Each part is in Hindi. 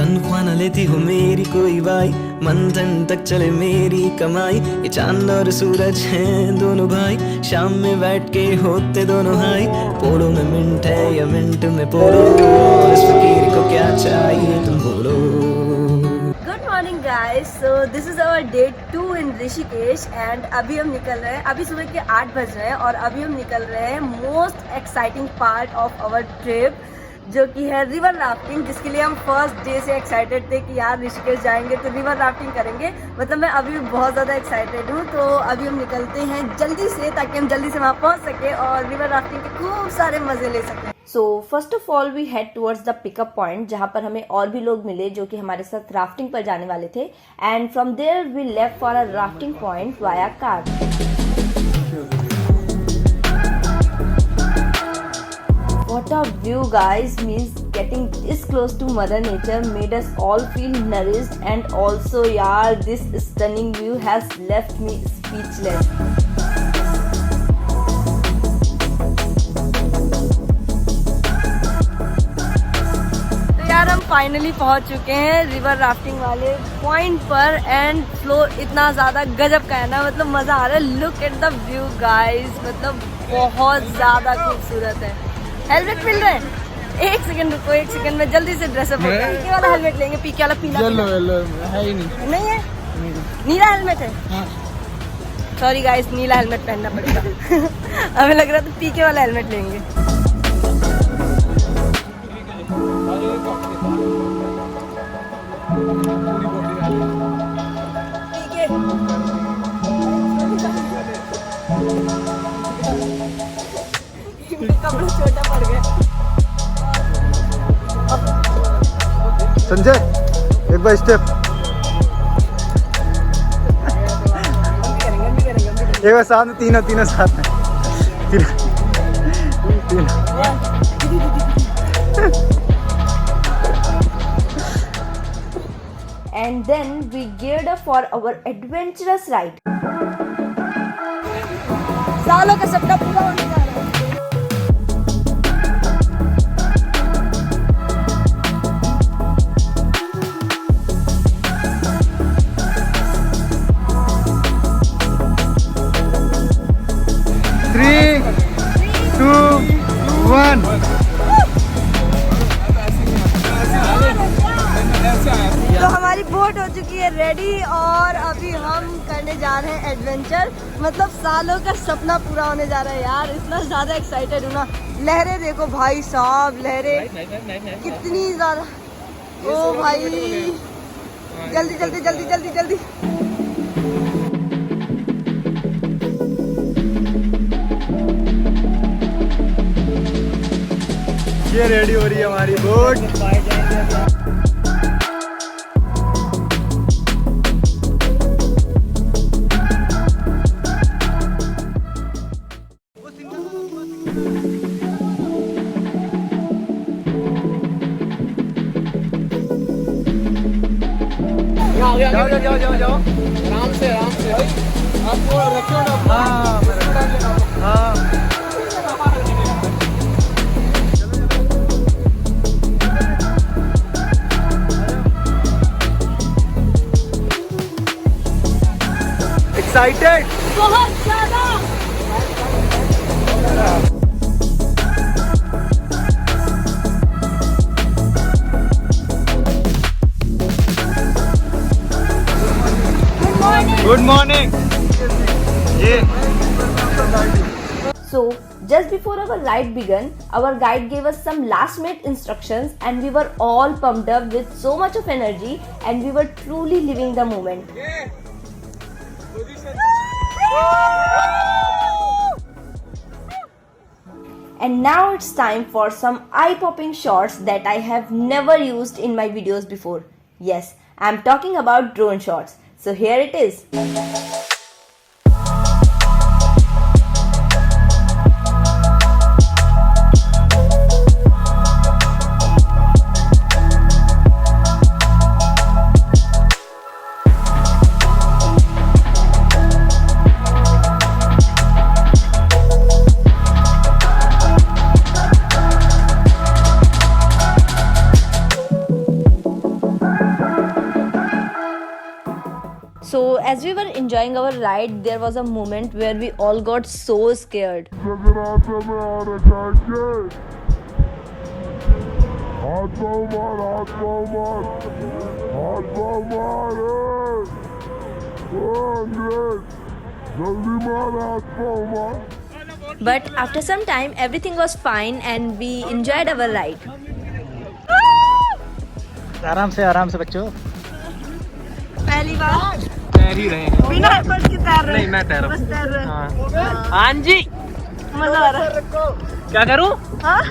तनख्वाह न लेती हो मेरी कोई भाई, मंथन तक चले मेरी कमाई। ये चांद और सूरज हैं दोनों भाई, शाम में बैठ के होते दोनों हाई। पोलो में मिंट है या मिंट में पोलो, इस फकीर को क्या चाहिए तुम बोलो। Good morning guys, so this is our day 2 in Rishikesh and अभी हम निकल रहे हैं। अभी सुबह के 8 बज रहे हैं और अभी हम निकल रहे हैं most exciting part of our trip, जो कि है रिवर राफ्टिंग, जिसके लिए हम फर्स्ट डे से एक्साइटेड थे कि यार ऋषिकेश जाएंगे तो रिवर राफ्टिंग करेंगे। मतलब मैं अभी भी बहुत ज़्यादा एक्साइटेड हूँ। तो अभी हम निकलते हैं जल्दी से, ताकि हम जल्दी से वहाँ पहुँच सके और रिवर राफ्टिंग के खूब सारे मज़े ले सकें। So first of all we head towards the pickup point, जहाँ पर हमें और भी लोग मिले जो कि हमारे साथ राफ्टिंग पर जाने वाले थे। And from there we left for a rafting point via car. What a view guys, means getting this close to mother nature made us all feel nourished, and also yaar, this stunning view has left me speechless. तो यार हम फाइनली पहुंच चुके हैं रिवर राफ्टिंग वाले पॉइंट पर एंड फ्लो इतना ज़्यादा गजब का है ना, मतलब मज़ा आ रहा है। Look at the view guys, मतलब बहुत ज़्यादा खूबसूरत है। हेलमेट मिल रहे हैं? एक सेकंड रुको, एक सेकंड में जल्दी से ड्रेसअप होगा। पीके वाला हेलमेट लेंगे, पीके वाला पीला है ही नहीं है, नीला हेलमेट है। सॉरी गाइस, नीला हेलमेट पहनना पड़ेगा। हमें लग रहा था पीके वाला हेलमेट लेंगे। कपड़ा छोटा पड़ गया। संजय एक बार स्टेप, एक बार साथ में, तीनों साथ में, तीनों। And then we geared up for our adventurous ride. सालों का सपना पूरा होने जा रहा है। 3, 2, 1। तो हमारी बोट हो चुकी है रेडी और अभी हम करने जा रहे हैं एडवेंचर। मतलब सालों का सपना पूरा होने जा रहा है यार, इतना ज़्यादा एक्साइटेड हूँ ना। लहरें देखो भाई साहब, लहरें कितनी ज़्यादा। ओ भाई, जल्दी जल्दी जल्दी जल्दी जल्दी। ये रेडी हो रही है हमारी बोट। जाओ आराम से आपको रखियो ना। हाँ एक्साइटेड, बहुत ज़्यादा। Good morning. So, just before our ride began, our guide gave us some last minute instructions and we were all pumped up with so much of energy and we were truly living the moment. And now it's time for some eye-popping shots that I have never used in my videos before. Yes, I'm talking about drone shots. So here it is. So as we were enjoying our ride, there was a moment where we all got so scared. But after some time, everything was fine and we enjoyed our ride. आराम से बच्चों। पहली बार तैर ही रहे हैं। बिना एफर्ट के तैर रहे नहीं, मैं तैर रहा हूँ। बस तैर रहे हैं। हाँ जी। मजा आ रहा है। क्या करूँ? हाँ?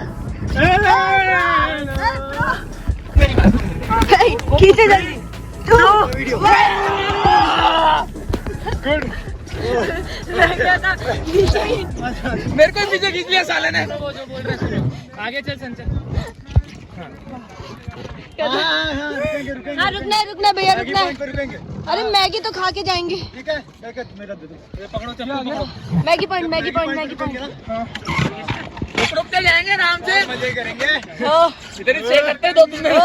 खींचे जल्दी। मेरे को पीछे खींच लिया साले ने। आगे चल संचय। हाँ रुकना भैया रुकना। अरे मैगी तो खा के जाएंगे। ठीक है, मेरा दे दो। पकड़ो चप्पल। Maggi point. रुक के जाएंगे आराम से। मजे करेंगे। इधर ही चेक करते हैं 2-3 मिनट।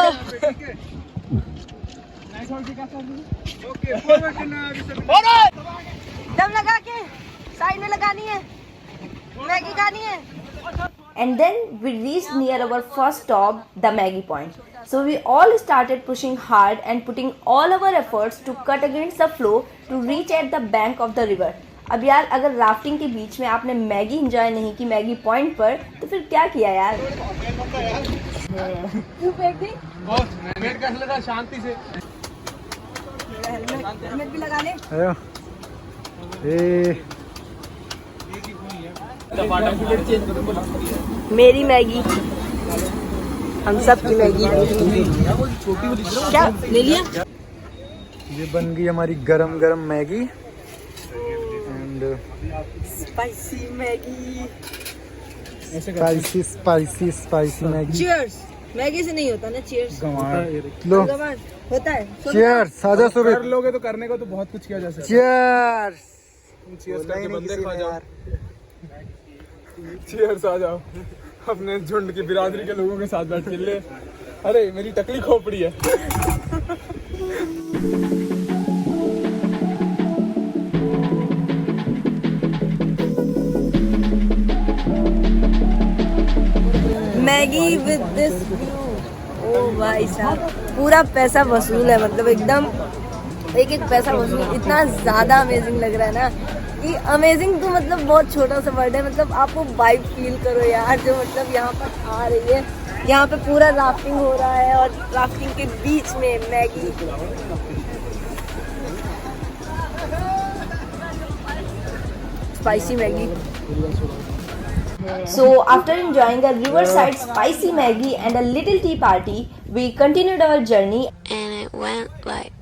दम लगा के साइड में लगानी है, मैगी खानी है. And then we reached near our first stop, the Maggie Point. So we all started pushing hard and putting all our efforts to cut against the flow to reach at the bank of the river. अब यार अगर राफ्टिंग के बीच में आपने मैगी एंजॉय नहीं की मैगी पॉइंट पर तो फिर क्या किया यार. वेट कर लेना शांति से. हेलमेट भी लगा ले. मेरी मैगी हम सब की मैगी. क्या ले लिया. ये बन गई हमारी गरम गरम Maggi and spicy Maggi. Spicy Maggi. Cheers. Maggi से नहीं होता ना चीयर्स. लो होता है. चीयर्स. साजा सुबह कर लोगे तो करने को तो बहुत कुछ किया जा सकता है. चीयर्स. चीयर्स करके बंदे खा जाओ. चीयर्स आ जाओ अपने झुंड की बिरादरी के लोगों के साथ बैठ के ले. अरे मेरी टकली खोपड़ी है. Maggi with this view. ओ भाई साहब पूरा पैसा वसूल है. मतलब एकदम एक एक पैसा वसूल. इतना ज़्यादा अमेजिंग लग रहा है ना कि अमेजिंग तो मतलब बहुत छोटा सा वर्ड है. मतलब आपको वाइब फील करो यार जो मतलब यहाँ पर आ रही है. यहाँ पे पूरा राफ्टिंग हो रहा है और राफ्टिंग के बीच में Maggi. Spicy Maggi. So after enjoying a riverside spicy Maggie and a little tea party, we continued our journey and it went like.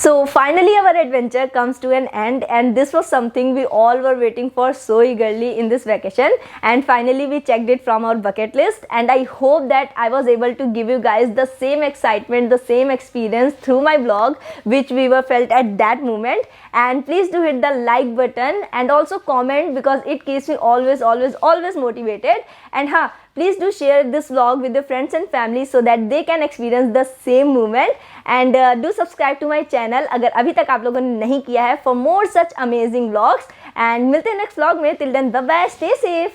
So finally our adventure comes to an end and this was something we all were waiting for so eagerly in this vacation, and finally we checked it from our bucket list, and I hope that I was able to give you guys the same excitement, the same experience through my vlog which we were felt at that moment. And please do hit the like button and also comment because it keeps me always motivated. And please do share this vlog with your friends and family so that they can experience the same moment. And do subscribe to my channel अगर अभी तक आप लोगों ने नहीं किया है for more such amazing vlogs. And मिलते हैं next vlog में. Till then bye bye, stay safe.